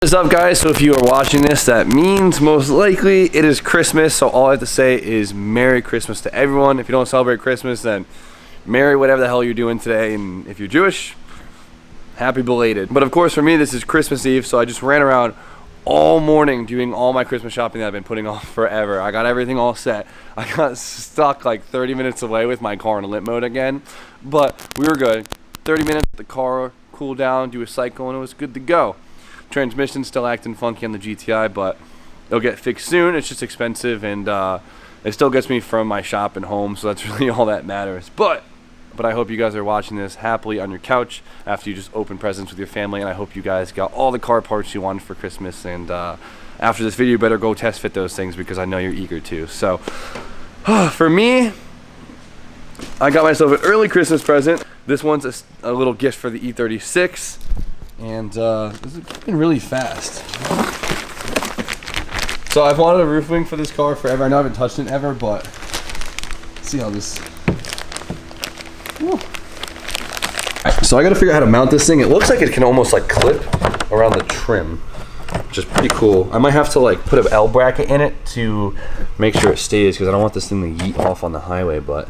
What's up, guys? So if you are watching this, that means most likely it is Christmas. So all I have to say is Merry Christmas to everyone. If you don't celebrate Christmas, then Merry whatever the hell you're doing today. And if you're Jewish, happy belated. But of course for me this is Christmas Eve, so I just ran around all morning doing all my Christmas shopping that I've been putting off forever. I got everything all set. I got stuck like 30 minutes away with my car in limp mode again, but we were good. 30 minutes, the car cooled down, do a cycle, and it was good to go. Transmission's still acting funky on the GTI, but it'll get fixed soon. It's just expensive, and it still gets me from my shop and home, so that's really all that matters. But I hope you guys are watching this happily on your couch after you just open presents with your family, and I hope you guys got all the car parts you wanted for Christmas. And after this video, you better go test fit those things because I know you're eager to. So for me, I got myself an early Christmas present. This one's a little gift for the E36. And this has been really fast. So I've wanted a roof wing for this car forever. I know I haven't touched it ever, but let's see how this. Right, so I gotta figure out how to mount this thing. It looks like it can almost like clip around the trim, which is pretty cool. I might have to like put an L bracket in it to make sure it stays because I don't want this thing to yeet off on the highway, but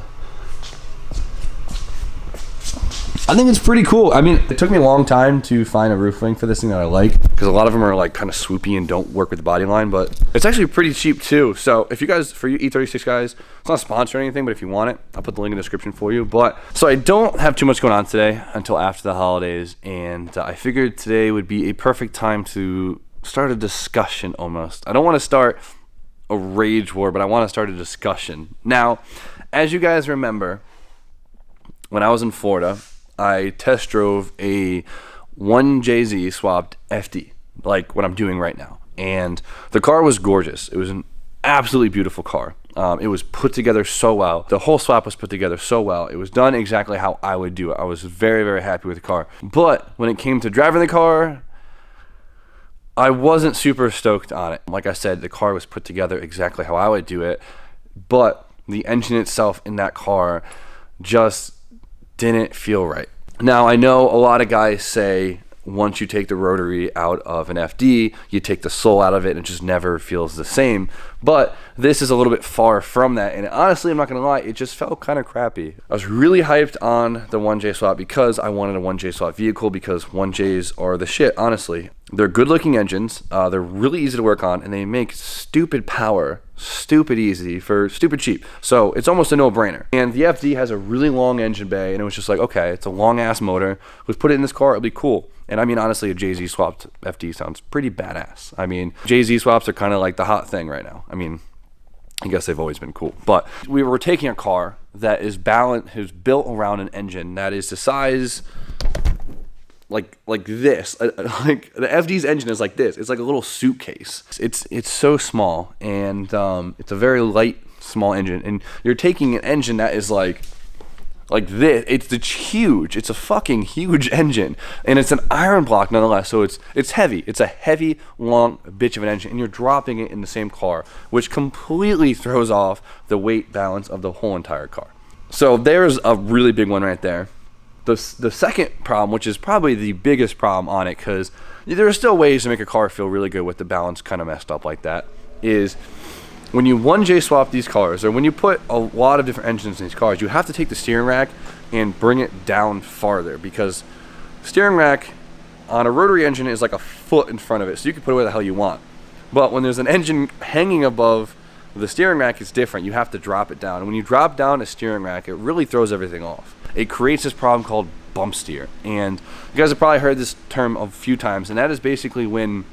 I think it's pretty cool. I mean, it took me a long time to find a roof wing for this thing that I like because a lot of them are like kind of swoopy and don't work with the body line, but it's actually pretty cheap too. So if you guys, for you E36 guys, it's not sponsored or anything, but if you want it, I'll put the link in the description for you. But so I don't have too much going on today until after the holidays, and I figured today would be a perfect time to start a discussion almost. I don't want to start a rage war, but I want to start a discussion. Now, as you guys remember, when I was in Florida, I test drove a 1JZ swapped FD, like what I'm doing right now. And the car was gorgeous. It was an absolutely beautiful car. It was put together so well. The whole swap was put together so well. It was done exactly how I would do it. I was very, very happy with the car. But when it came to driving the car, I wasn't super stoked on it. Like I said, the car was put together exactly how I would do it. But the engine itself in that car just didn't feel right. Now, I know a lot of guys say once you take the rotary out of an FD, you take the soul out of it and it just never feels the same. But this is a little bit far from that. And honestly, I'm not going to lie, it just felt kind of crappy. I was really hyped on the 1J swap because I wanted a 1J swap vehicle because 1Js are the shit, honestly. They're good looking engines, they're really easy to work on, and they make stupid power stupid easy for stupid cheap. So it's almost a no-brainer. And the FD has a really long engine bay, and it was just like, okay, it's a long ass motor. Let's put it in this car, it'll be cool. And I mean, honestly, a JZ swapped FD sounds pretty badass. I mean, JZ swaps are kind of like the hot thing right now. I mean, I guess they've always been cool. But we were taking a car that is balanced, who's built around an engine that is the size like this. Like the FD's engine is like this. It's like a little suitcase. It's so small, and it's a very light, small engine. And you're taking an engine that is like this. It's huge. It's a fucking huge engine, and it's an iron block nonetheless. So it's heavy. It's a heavy, long bitch of an engine, and you're dropping it in the same car, which completely throws off the weight balance of the whole entire car. So there's a really big one right there. The second problem, which is probably the biggest problem on it, because there are still ways to make a car feel really good with the balance kind of messed up like that, is when you 1J swap these cars, or when you put a lot of different engines in these cars, you have to take the steering rack and bring it down farther, because steering rack on a rotary engine is like a foot in front of it, so you can put it where the hell you want. But when there's an engine hanging above the steering rack, it's different. You have to drop it down. And when you drop down a steering rack, it really throws everything off. It creates this problem called bump steer. And you guys have probably heard this term a few times, and that is basically when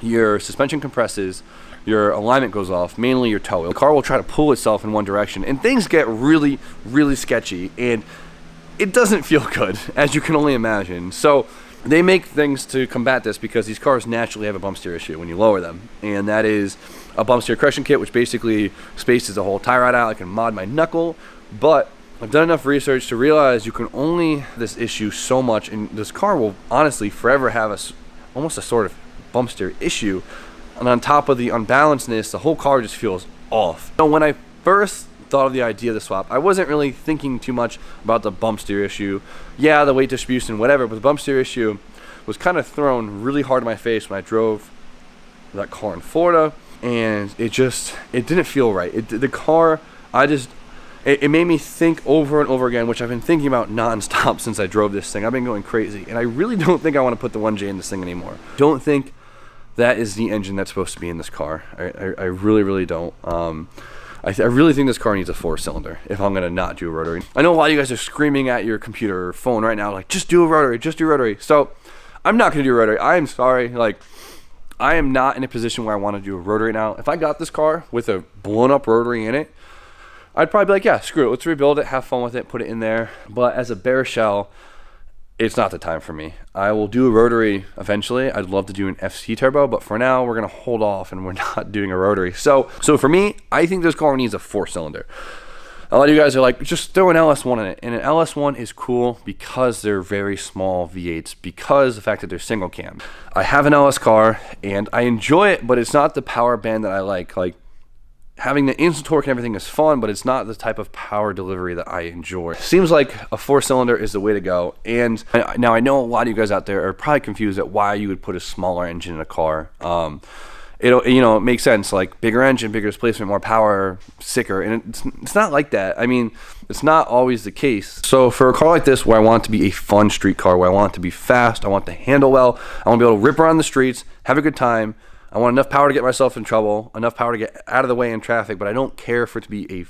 your suspension compresses, your alignment goes off, mainly your toe. The car will try to pull itself in one direction, and things get really, really sketchy, and it doesn't feel good, as you can only imagine. So they make things to combat this because these cars naturally have a bump steer issue when you lower them, and that is a bump steer correction kit, which basically spaces the whole tie rod out. I can mod my knuckle, but I've done enough research to realize you can only this issue so much, and this car will honestly forever have almost a sort of bump steer issue. And on top of the unbalancedness, the whole car just feels off. So when I first thought of the idea of the swap, I wasn't really thinking too much about the bump steer issue. Yeah, the weight distribution, whatever, but the bump steer issue was kind of thrown really hard in my face when I drove that car in Florida, and it didn't feel right. The car, it made me think over and over again, which I've been thinking about nonstop since I drove this thing. I've been going crazy, and I really don't think I want to put the 1J in this thing anymore. Don't think that is the engine that's supposed to be in this car. I really, really don't. I really think this car needs a 4-cylinder if I'm gonna not do a rotary. I know a lot of you guys are screaming at your computer or phone right now, like, just do a rotary, just do a rotary. So I'm not gonna do a rotary. I am sorry, like, I am not in a position where I want to do a rotary now. If I got this car with a blown up rotary in it, I'd probably be like, yeah, screw it, let's rebuild it, have fun with it, put it in there. But as a bare shell, it's not the time for me. I will do a rotary eventually. I'd love to do an FC turbo, but for now, we're gonna hold off and we're not doing a rotary. So for me, I think this car needs a 4-cylinder. A lot of you guys are like, just throw an LS1 in it. And an LS1 is cool because they're very small V8s, because the fact that they're single cam. I have an LS car and I enjoy it, but it's not the power band that I like. Like, having the instant torque and everything is fun, but it's not the type of power delivery that I enjoy. Seems like a 4-cylinder is the way to go. And now I know a lot of you guys out there are probably confused at why you would put a smaller engine in a car. It makes sense, like bigger engine, bigger displacement, more power, sicker, and it's not like that. I mean, it's not always the case. So for a car like this, where I want it to be a fun street car, where I want it to be fast, I want it to handle well, I want to be able to rip around the streets, have a good time, I want enough power to get myself in trouble, enough power to get out of the way in traffic, but I don't care for it to be a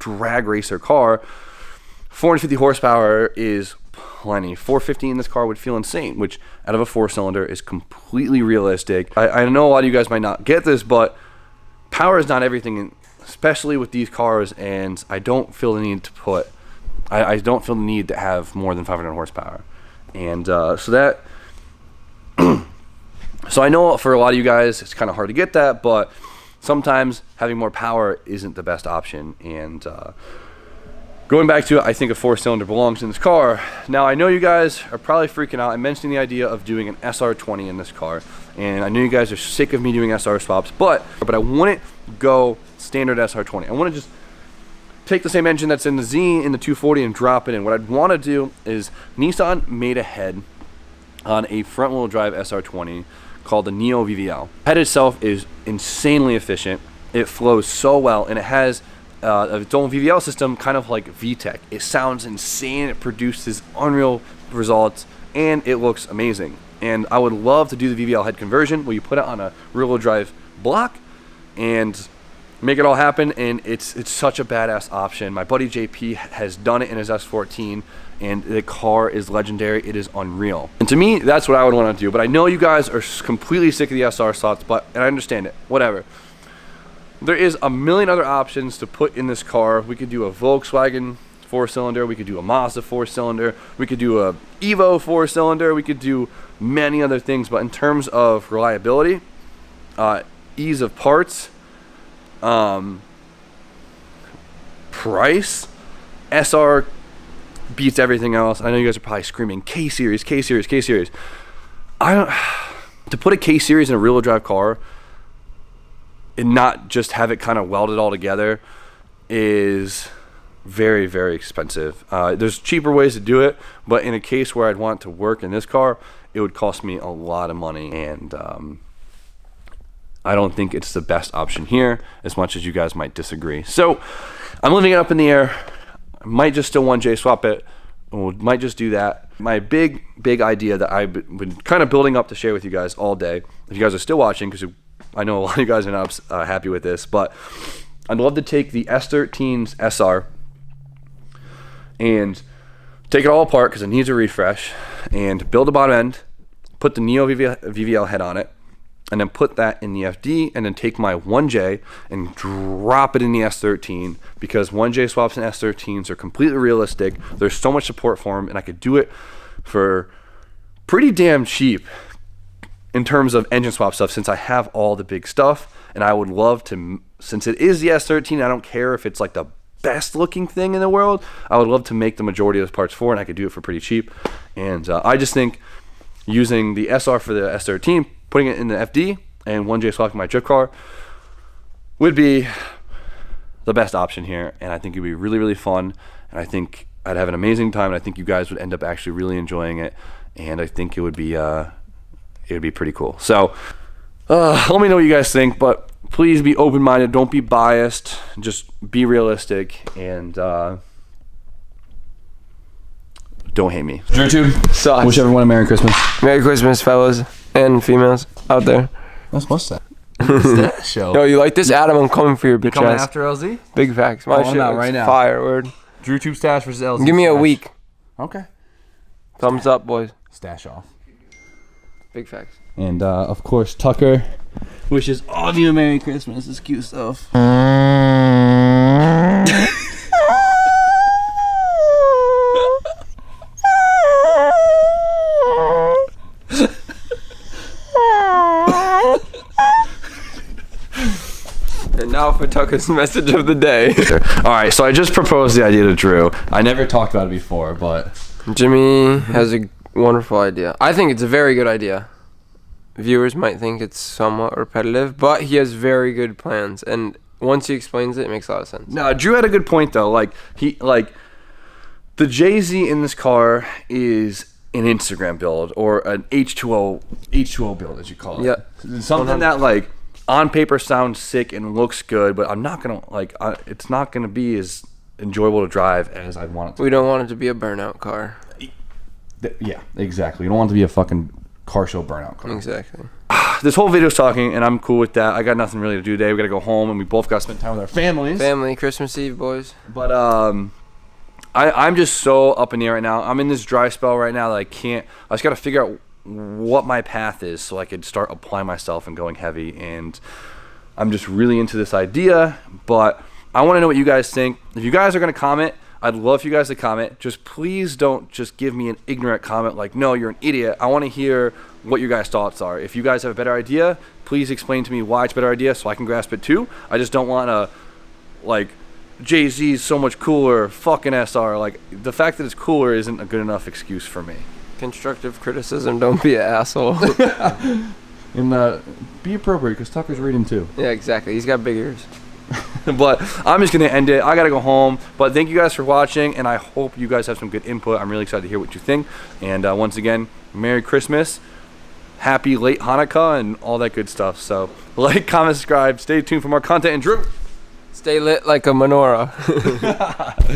drag racer car. 450 horsepower is plenty. 450 in this car would feel insane, which out of a 4-cylinder is completely realistic. I know a lot of you guys might not get this, but power is not everything, especially with these cars, and I don't feel the need to I don't feel the need to have more than 500 horsepower. And so I know for a lot of you guys, it's kind of hard to get that, but sometimes having more power isn't the best option. And going back to it, I think a 4-cylinder belongs in this car. Now, I know you guys are probably freaking out. I mentioned the idea of doing an SR20 in this car, and I know you guys are sick of me doing SR swaps, but I wouldn't go standard SR20. I want to just take the same engine that's in the Z in the 240 and drop it in. What I'd want to do is, Nissan made a head on a front-wheel drive SR20 called the Neo VVL. The head itself is insanely efficient. It flows so well, and it has its own VVL system, kind of like VTEC. It sounds insane. It produces unreal results, and it looks amazing. And I would love to do the VVL head conversion, where you put it on a rear-wheel drive block and make it all happen. And it's such a badass option. My buddy JP has done it in his S14, and the car is legendary. It is unreal. And to me, that's what I would want to do. But I know you guys are completely sick of the SR slots, and I understand it. Whatever. There is a million other options to put in this car. We could do a Volkswagen 4-cylinder. We could do a Mazda 4-cylinder. We could do a Evo 4-cylinder. We could do many other things. But in terms of reliability, ease of parts, price, SR beats everything else. I know you guys are probably screaming K-Series, K-Series, K-Series. To put a K-Series in a rear-wheel drive car and not just have it kind of welded all together is very, very expensive. There's cheaper ways to do it, but in a case where I'd want to work in this car, it would cost me a lot of money, and I don't think it's the best option here, as much as you guys might disagree. So I'm leaving it up in the air. I might just still 1J swap it, or might just do that. My big idea that I've been kind of building up to share with you guys all day, if you guys are still watching, because I know a lot of you guys are not happy with this, but I'd love to take the S13's SR and take it all apart, because it needs a refresh, and build a bottom end, put the Neo VVL head on it, and then put that in the FD, and then take my 1J and drop it in the S13, because 1J swaps and S13s are completely realistic. There's so much support for them, and I could do it for pretty damn cheap in terms of engine swap stuff, since I have all the big stuff. And I would love to, since it is the S13, I don't care if it's like the best looking thing in the world, I would love to make the majority of those parts for it, and I could do it for pretty cheap. And I just think using the SR for the S13, putting it in the FD, and 1J swapping my drift car would be the best option here. And I think it'd be really, really fun, and I think I'd have an amazing time, and I think you guys would end up actually really enjoying it. and I think it would be pretty cool. So let me know what you guys think, but please be open-minded. Don't be biased. Just be realistic, and don't hate me. Sucks. Wish everyone a Merry Christmas. Merry Christmas, fellas and females out there. What's that? That show. Yo, you like this, Adam? I'm coming for your bitch Coming ass. after LZ? Big facts. My shit out looks right now. fire, word. Drew Tube Stash versus LZ. Give me a Stash. week. Okay. Thumbs up, boys. Stash off. Big facts. And of course, Tucker wishes all of you a Merry Christmas. This is cute stuff. And now for Tucker's message of the day. All right, so I just proposed the idea to Drew. I never talked about it before, but Jimmy has a wonderful idea. I think it's a very good idea. Viewers might think it's somewhat repetitive, but he has very good plans, and once he explains it, it makes a lot of sense. no, Drew had a good point though. Like the Jay-Z in this car is an Instagram build or an H2O build, as you call it. Yeah. Something that like on paper sounds sick and looks good, but I'm not gonna it's not gonna be as enjoyable to drive as I'd want it to. We don't want it to be a burnout car. Yeah, exactly. You don't want it to be a fucking car show burnout car. Exactly. This whole video's talking, and I'm cool with that. I got nothing really to do today. We gotta go home, and we both gotta spend time with our families. Family, Christmas Eve, boys. But I'm just so up in the air right now. I'm in this dry spell right now that I just gotta figure out what my path is so I could start applying myself and going heavy. And I'm just really into this idea, but I want to know what you guys think. If you guys are gonna comment, I'd love for you guys to comment. Just please don't just give me an ignorant comment like, no, you're an idiot. I want to hear what your guys' thoughts are. If you guys have a better idea, please explain to me why it's a better idea so I can grasp it too. I just don't want to, like, Jay-Z's so much cooler, fucking SR. Like, the fact that it's cooler isn't a good enough excuse for me. Constructive criticism, don't be an asshole. And be appropriate, because Tucker's reading too. Yeah, exactly. He's got big ears. But I'm just going to end it. I got to go home. But thank you guys for watching, and I hope you guys have some good input. I'm really excited to hear what you think. And once again, Merry Christmas, Happy late Hanukkah, and all that good stuff. So like, comment, subscribe. Stay tuned for more content. And Drew, Stay lit like a menorah.